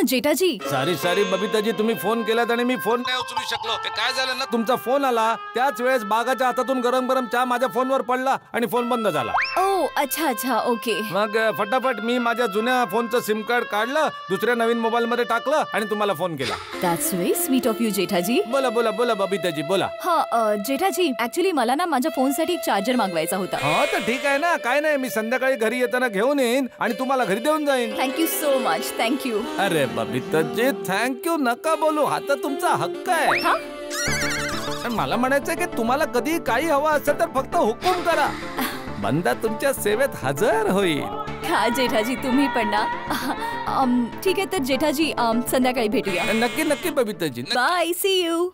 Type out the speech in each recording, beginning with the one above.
जेठाजी. सारी बबिताजी, तुम्ही फोन केलात आणि मी फोन नाही उचलू शकलो. ते काय झालं ना, तुमचा फोन आला त्याच वेळेस बागाच्या हातातून गरम गरम चहा माझ्या फोनवर पडला आणि फोन बंद झाला. ओ अच्छा ओके. मग फटाफट मी माझ्या जुन्या फोनचं सिम कार्ड काढलं, दुसऱ्या नवीन मोबाईल मध्ये टाकलं आणि तुम्हाला फोन केला. That's very sweet of you Jethaji. बोला बबिताजी बोला. हा जेठाजी, ऍक्च्युली मला ना माझ्या फोनसाठी एक चार्जर मागवायचा होता. हा तर ठीक आहे ना, काय नाही, मी संध्याकाळी घरी येताना घेऊन येईन आणि तुम्हाला घरी देऊन जाईन. Thank you so much. थँक्यू. अरे बबिताजी थँक्यू नका बोलू, हा तर तुमचा हक्क आहे. मला म्हणायचंय की तुम्हाला कधी काही हवं असेल तर फक्त हुकूम करा, बंदा तुमच्या सेवेत हजर होईल. हा जेठाजी, तुम्ही पण ना. ठीक आहे तर जेठाजी, संध्याकाळी भेटूया. नक्की बबिताजी. Bye, C you.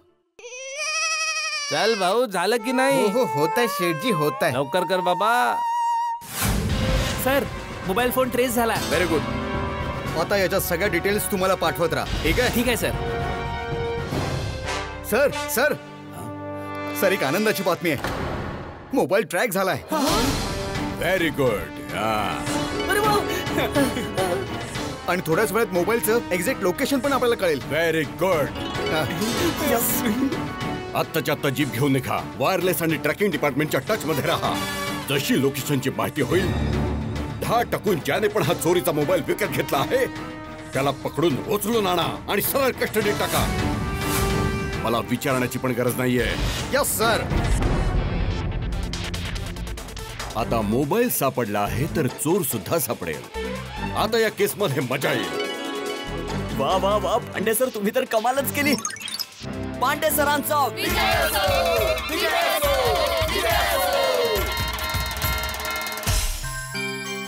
चल भाऊ, झालं की नाही? हो होत आहे शेठजी, होत आहे. लवकर कर बाबा. सर, मोबाईल फोन ट्रेस झाला. Very good. आता याच्या सगळ्या डिटेल्स तुम्हाला पाठवत राहा. ठीक आहे? ठीक आहे सर. सर सर सर, एक आनंदाची बातमी आहे. मोबाईल ट्रॅक झालाय. Very good. आणि थोड्याच वेळात मोबाईलचं एक्झॅक्ट लोकेशन पण आपल्याला कळेल. Very good. आत्ताच्या आत्ता जीप घेऊन निघा. वायरलेस आणि ट्रॅकिंग डिपार्टमेंटच्या टच मध्ये राहा. जशी लोकेशनची माहिती होईल, 10 टाकून ज्याने पण हा चोरीचा मोबाईल विकत घेतला आहे त्याला पकडून उचलून आणा आणि सरळ कस्टडीत टाका. मला विचारण्याची पण गरज नाहीये. Yes sir. आता मोबाईल सापडला आहे तर चोर सुद्धा सापडेल. आता या केस मध्ये मजा येईल. वा वा वा, पांडे सर तुम्ही तर कमालच केली. पांडे सरांचा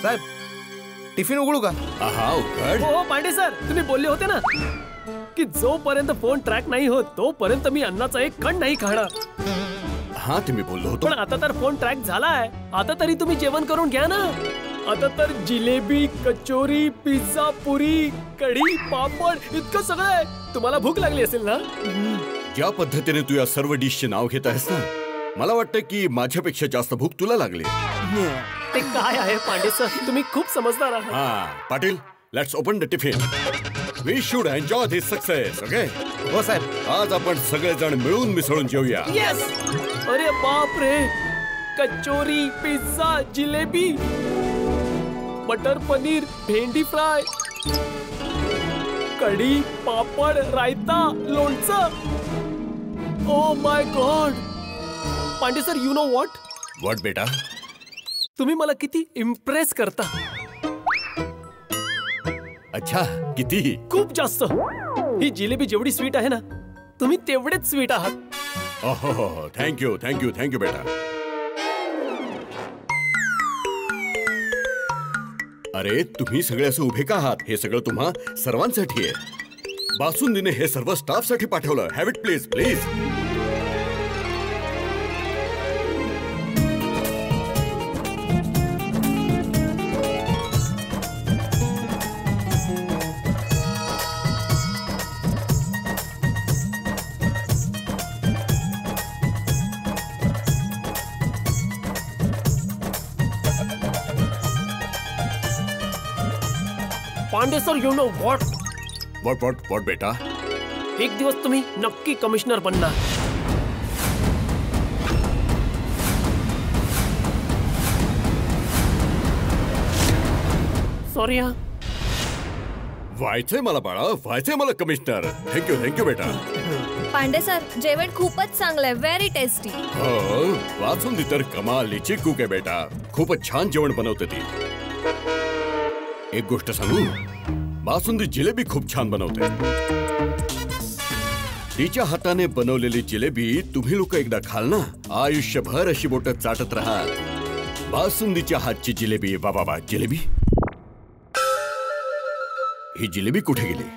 साहेब, टिफिन उघडू का? उघड. हो पांडे सर, तुम्ही बोलले होते ना की जोपर्यंत फोन ट्रॅक नाही होत तोपर्यंत मी अन्नाचा एक कण नाही खाणार. हा, तुम्ही बोललो होतो. पण आता तर फोन ट्रॅक झालाय. आता तरी तुम्ही जेवण करून घ्या ना. आता तर जिलेबी, कचोरी, पिझ्झा, पुरी, कढी, पापड इतकं सगळं आहे. तुम्हाला भूक लागली असेल ना? ज्या पद्धतीने तू या सर्व डिशचे नाव घेत आहेस ना, मला वाटतं की माझ्यापेक्षा जास्त भूक तुला लागली. ते काय आहे पांडे सर, तुम्ही खूप समजदार आहात. हा Patil, let's open the tiffin. We should enjoy this success. Okay? हो साहेब. आज आपण सगळेजण मिळून मिसळून जेवूया. येस. अरे बाप रे, कचोरी, पिझ्झा, जिलेबी, बटर पनीर, भेंडी फ्राय, कढी, पापड, रायता, लोणचं. Oh my god. Pandey sir, you know what? What बेटा? तुम्ही मला किती इम्प्रेस करता. अच्छा, किती? खूप जास्त. ही जिलेबी जेवढी स्वीट आहे ना, तुम्ही तेवढेच स्वीट आहात. ओहो, थँक्यू थँक्यू थँक्यू बेटा. अरे, तुम्ही सगळे असे उभे का आहात? हे सगळं तुम्हा सर्वांसाठी आहे. बासुंदीने हे सर्व स्टाफ साठी पाठवलं. Have it please please. Pandey sir, you know what? What what what बेटा? एक दिवस तुम्ही नक्की कमिशनर बनणार. सॉरी हा. व्हायचंय मला बाळा, व्हायचंय मला कमिशनर. थँक्यू थँक्यू बेटा. पांडे सर, जेवण खूपच चांगलंय. Very tasty. हो, बासुंदी तर कमालीची कुक आहे बेटा. खूपच छान जेवण बनवते ती. एक गोष्ट सांगू, बासुंदी जिलेबी खूप छान बनवते. तिच्या हाताने बनवलेली जिलेबी तुम्ही लोक एकदा खाल ना, आयुष्यभर अशी बोटं चाटत राहाल. बासुंदीच्या हातची जिलेबी. वा वा वा. जिलेबी? ही जिलेबी कुठे गेली?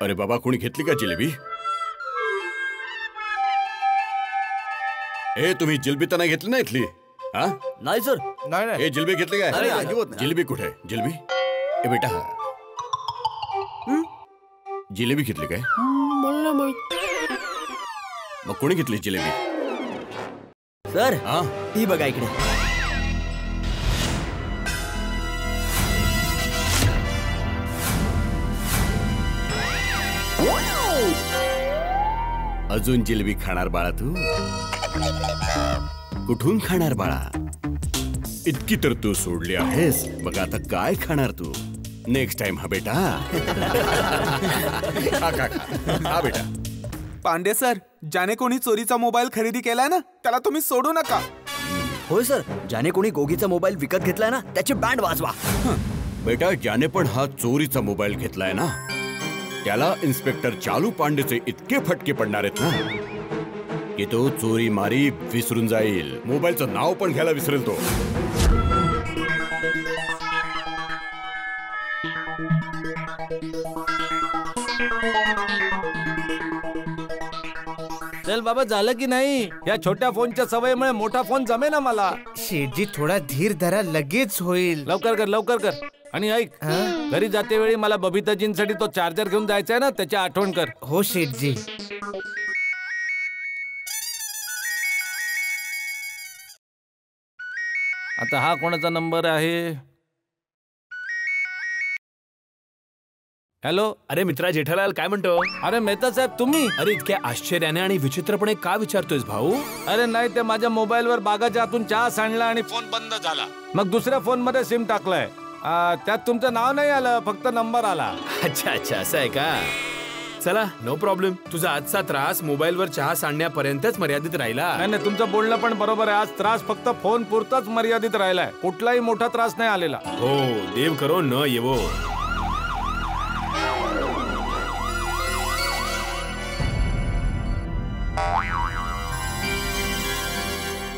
अरे बाबा, कोणी घेतली का जिलेबी? ए, तुम्ही जिलेबी तर नाही घेतली ना इथली? हा? नाही सर. नाही नाही. ए, जिलेबी घेतली काय? अरे, अजिबात नाही. जिलेबी कुठे? जिलेबी? ए बेटा, जिलेबी घेतली काय? मला माहित. मग कोणी घेतली जिलेबी? सर, हा? ही बघा इकडे. अजून जिलेबी खाणार बाळा तू? कुठून खाणार बाळा? इतकी तर तू सोडली आहेस, मग आता काय खाणार तू? नेक्स्ट टाइम हा बेटा. हा बेटा. पांडे सर, ज्याने कोणी चोरीचा मोबाईल खरेदी केलाय ना त्याला तुम्ही सोडू नका. होय सर, ज्याने कोणी गोगीचा मोबाईल विकत घेतलाय ना त्याची बँड वाजवा. बेटा, ज्याने पण हा चोरीचा मोबाईल घेतलाय ना त्याला इन्स्पेक्टर चालू पांडेचे इतके फटके पडणार आहेत ना की तो चोरी मारी विसरून जाईल. मोबाईलचं नाव पण घ्यायला विसरेल तो. चल बाबा, झालं की नाही? या छोट्या फोनच्या सवयीमुळे मोठा फोन जमे ना मला. शेठजी थोडा धीर धरा, लगेच होईल. लवकर कर, लवकर कर. आणि ऐक, घरी जाते वेळी मला बबिताजींसाठी तो चार्जर घेऊन जायचा आहे ना, त्याची आठवण कर. हो शेठजी. आता हा कोणाचा नंबर आहे? हॅलो. अरे मित्रा जेठालाल, काय म्हणतो? अरे मेहता साहेब, तुम्ही? अरे इतक्या आश्चर्याने आणि विचित्रपणे का विचारतोयस भाऊ? अरे नाही, ते माझ्या मोबाईलवर बागाच्या आतून चहा सांडला आणि फोन बंद झाला. मग दुसऱ्या फोन मध्ये सिम टाकलाय. त्यात तुमचं नाव नाही आलं, फक्त नंबर आला. अच्छा अच्छा, असं आहे का? चला, नो प्रॉब्लेम. तुझा आजचा त्रास मोबाईलवर चहा सांडण्यापर्यंतच मर्यादित राहिला. नाही, तुमचं बोलणं पण बरोबर आहे. आज त्रास फक्त फोन पुरताच मर्यादित राहिलाय. कुठलाही मोठा त्रास नाही आलेला. हो, देव करो न येवो.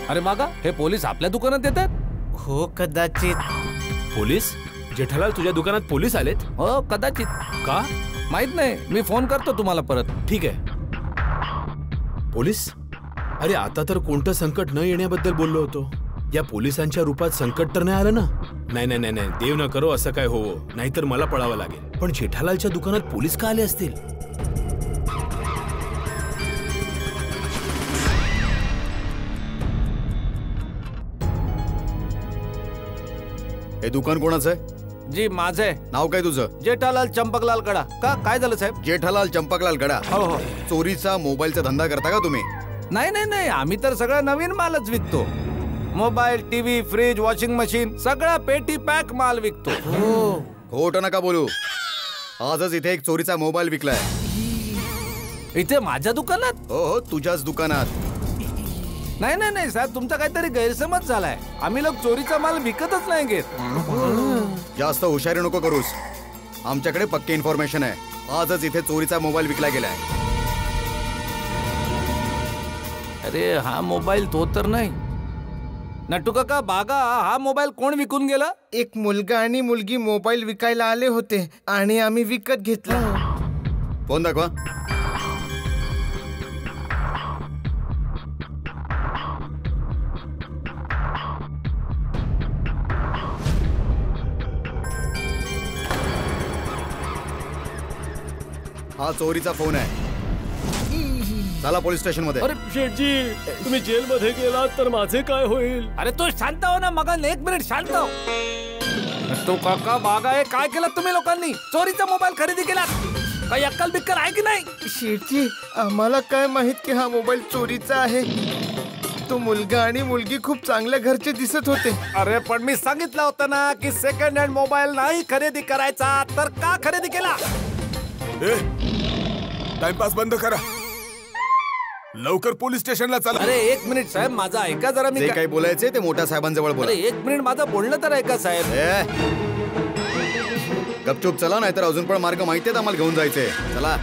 अरे मागा, हे पोलीस आपल्या दुकानात येतात? हो कदाचित. पोलीस? जेठालाल, तुझ्या दुकानात पोलीस आलेत? हो कदाचित. का? माहित नाही, मी फोन करतो तुम्हाला परत. ठीक आहे. पोलीस? अरे आता तर कोणतं संकट न येण्याबद्दल बोललो होतो. या पोलिसांच्या रूपात संकट तर नाही आलं ना? नाही नाही नाही, देव न करो असं काय हो, नाहीतर मला पळावं लागेल. पण जेठालालच्या दुकानात पोलीस का आले असतील? हे दुकान कोणाचं आहे? जी माझं आहे. नाव काय तुझं? जेठालाल चंपकलाल गडा. का, काय झालं साहेब? जेठालाल चंपकलाल गडा. हो हो. चोरीचा मोबाईलचा धंदा करता का तुम्ही? नाही नाही नाही, आम्ही तर सगळा नवीन मालच विकतो. Mobile, TV, fridge, washing machine, सगळा पेटी पॅक माल विकतो. खोटं नका बोलू. आजच इथे एक चोरीचा मोबाईल विकलाय. इथे माझ्या दुकानात? हो हो, तुझ्याच दुकानात. नाही नाही नाही साहेब, तुमचा काहीतरी गैरसमज झालाय. आम्ही लोक चोरीचा माल विकतच नाही घेत. जास्त हुशारी नको करूस. आमच्याकडे पक्की इन्फॉर्मेशन आहे. आजच इथे चोरीचा मोबाईल विकला गेलाय. अरे हा मोबाईल तो तर नाही. नटू काका, बागा, हा मोबाईल कोण विकून गेला? एक मुलगा आणि मुलगी मोबाईल विकायला आले होते आणि आम्ही विकत घेतला. फोन दाखवा. हा चोरीचा फोन आहे. चला पोलीस स्टेशन मध्ये. अरे शेठजी, तुम्ही जेल मध्ये गेलात तर माझे काय होईल? अरे तो शांत हो ना मगन, एक मिनिट शांत हो. तो काका, बागा, हे काय केलं तुम्ही लोकांनी? चोरीचा मोबाईल खरेदी केला? काही अक्कल बिक्कल आहे की नाही? शेठजी, आम्हाला काय माहित की हा मोबाईल चोरीचा आहे. तो मुलगा आणि मुलगी खूप चांगल्या घरचे दिसत होते. अरे पण मी सांगितलं होतं ना की सेकंड हँड मोबाईल नाही खरेदी करायचा. तर का खरेदी केला? टाइमपास बंद करा. लवकर पोलीस स्टेशनला चला. अरे एक मिनिट साहेब, माझा ऐका जरा. मी जे काही बोलायचे ते मोठ्या साहेबांजवळ बोला. अरे एक मिनिट, माझं बोलणं तर ऐका साहेब. गपचूप चला, नाहीतर अजून पण मार्ग माहिती आहेत आम्हाला घेऊन जायचे. चला.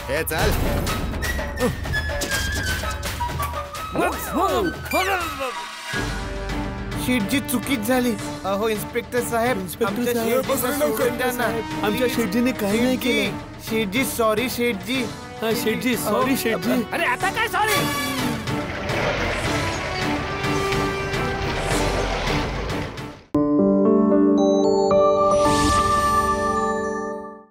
हे चल. शेठजी, चुकीच झाली. अहो इन्स्पेक्टर साहेब, आमच्या शेठजीला सोडून द्या ना. आमच्या शेठजीने काही नाही केलं. शेठजी, सॉरी शेठजी. शेठजी, सॉरी शेठजी. अरे आता काय सॉरी?